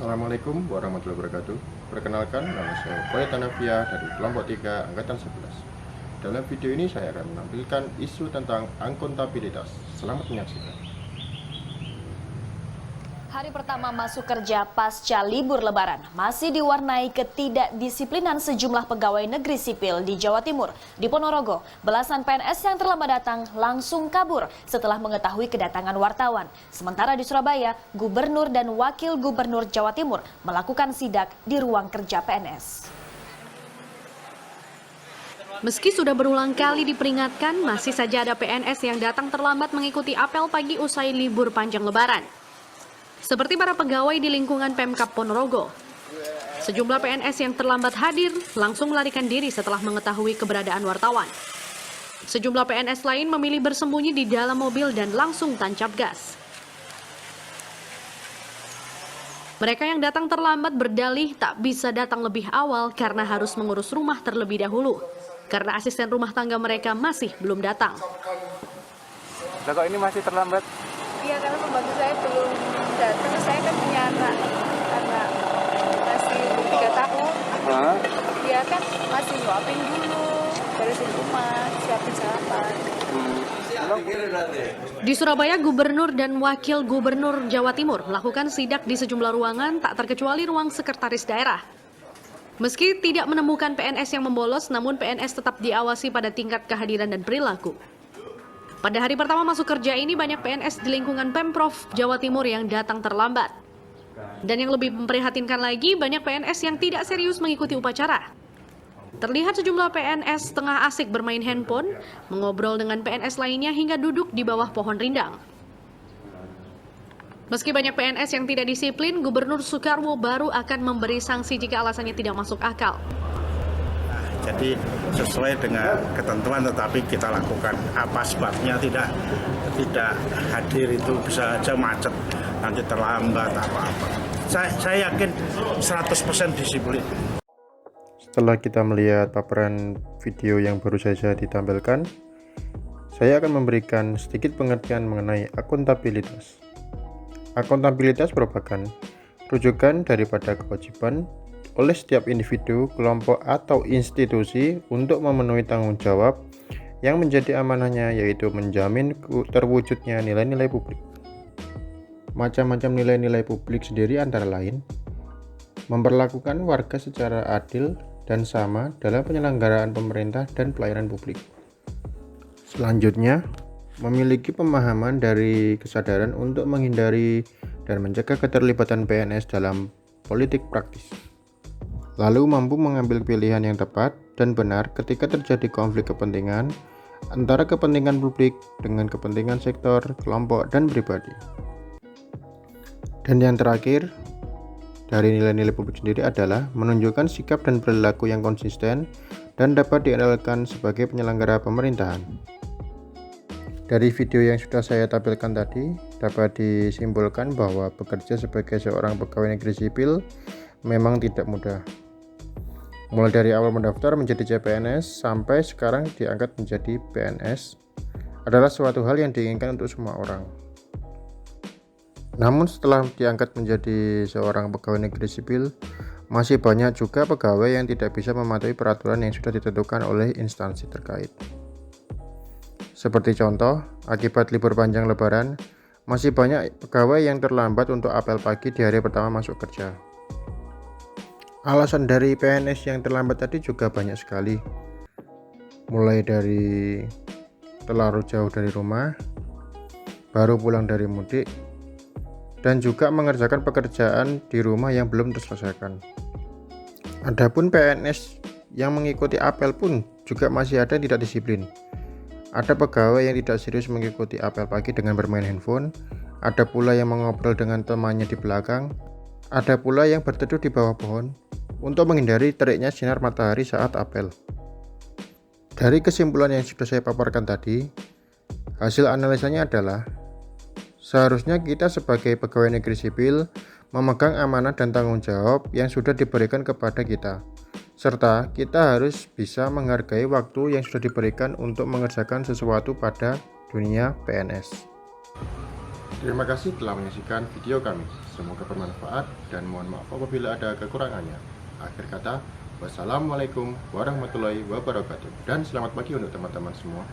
Assalamualaikum warahmatullahi wabarakatuh. Perkenalkan, nama saya Boy Tanavia dari kelompok 3 Angkatan 11. Dalam video ini saya akan menampilkan isu tentang akuntabilitas. Selamat menyaksikan. Hari pertama masuk kerja pasca libur Lebaran masih diwarnai ketidakdisiplinan sejumlah pegawai negeri sipil di Jawa Timur. Di Ponorogo, belasan PNS yang terlambat datang langsung kabur setelah mengetahui kedatangan wartawan. Sementara di Surabaya, Gubernur dan Wakil Gubernur Jawa Timur melakukan sidak di ruang kerja PNS. Meski sudah berulang kali diperingatkan, masih saja ada PNS yang datang terlambat mengikuti apel pagi usai libur panjang Lebaran. Seperti para pegawai di lingkungan Pemkab Ponorogo. Sejumlah PNS yang terlambat hadir langsung melarikan diri setelah mengetahui keberadaan wartawan. Sejumlah PNS lain memilih bersembunyi di dalam mobil dan langsung tancap gas. Mereka yang datang terlambat berdalih tak bisa datang lebih awal karena harus mengurus rumah terlebih dahulu. Karena asisten rumah tangga mereka masih belum datang. Kok ini masih terlambat? Iya, karena pembantu saya belum datang. Saya kan punya anak masih 3 tahun. Dia kan masih nyuapin dulu, beresin rumah, siapin sarapan. Di Surabaya, Gubernur dan Wakil Gubernur Jawa Timur melakukan sidak di sejumlah ruangan, tak terkecuali ruang sekretaris daerah. Meski tidak menemukan PNS yang membolos, namun PNS tetap diawasi pada tingkat kehadiran dan perilaku. Pada hari pertama masuk kerja ini banyak PNS di lingkungan Pemprov Jawa Timur yang datang terlambat. Dan yang lebih memprihatinkan lagi, banyak PNS yang tidak serius mengikuti upacara. Terlihat sejumlah PNS tengah asik bermain handphone, mengobrol dengan PNS lainnya hingga duduk di bawah pohon rindang. Meski banyak PNS yang tidak disiplin, Gubernur Soekarwo baru akan memberi sanksi jika alasannya tidak masuk akal. Jadi sesuai dengan ketentuan, tetapi kita lakukan. Apa sebabnya tidak hadir itu bisa aja macet, nanti terlambat apa-apa. Saya yakin 100% disiplin. Setelah kita melihat paparan video yang baru saja ditampilkan, saya akan memberikan sedikit pengertian mengenai akuntabilitas. Akuntabilitas merupakan rujukan daripada kewajiban oleh setiap individu, kelompok, atau institusi untuk memenuhi tanggung jawab yang menjadi amanahnya, yaitu menjamin terwujudnya nilai-nilai publik. Macam-macam nilai-nilai publik sendiri antara lain memperlakukan warga secara adil dan sama dalam penyelenggaraan pemerintah dan pelayanan publik. Selanjutnya, memiliki pemahaman dari kesadaran untuk menghindari dan mencegah keterlibatan PNS dalam politik praktis. Lalu mampu mengambil pilihan yang tepat dan benar ketika terjadi konflik kepentingan antara kepentingan publik dengan kepentingan sektor, kelompok, dan pribadi. Dan yang terakhir, dari nilai-nilai publik sendiri adalah menunjukkan sikap dan perilaku yang konsisten dan dapat diandalkan sebagai penyelenggara pemerintahan. Dari video yang sudah saya tampilkan tadi, dapat disimpulkan bahwa bekerja sebagai seorang pegawai negeri sipil memang tidak mudah. Mulai dari awal mendaftar menjadi CPNS sampai sekarang diangkat menjadi PNS adalah suatu hal yang diinginkan untuk semua orang. Namun setelah diangkat menjadi seorang pegawai negeri sipil, masih banyak juga pegawai yang tidak bisa mematuhi peraturan yang sudah ditentukan oleh instansi terkait. Seperti contoh, akibat libur panjang Lebaran, masih banyak pegawai yang terlambat untuk apel pagi di hari pertama masuk kerja. Alasan dari PNS yang terlambat tadi juga banyak sekali, mulai dari terlalu jauh dari rumah, baru pulang dari mudik, dan juga mengerjakan pekerjaan di rumah yang belum terselesaikan. Adapun PNS yang mengikuti apel pun juga masih ada yang tidak disiplin. Ada pegawai yang tidak serius mengikuti apel pagi dengan bermain handphone, ada pula yang mengobrol dengan temannya di belakang, ada pula yang berteduh di bawah pohon untuk menghindari teriknya sinar matahari saat apel. Dari kesimpulan yang sudah saya paparkan tadi, hasil analisanya adalah seharusnya kita sebagai pegawai negeri sipil memegang amanah dan tanggung jawab yang sudah diberikan kepada kita, serta kita harus bisa menghargai waktu yang sudah diberikan untuk mengerjakan sesuatu pada dunia PNS. Terima kasih telah menyaksikan video kami. Semoga bermanfaat dan mohon maaf apabila ada kekurangannya. Akhir kata, wassalamualaikum warahmatullahi wabarakatuh. Dan selamat pagi untuk teman-teman semua.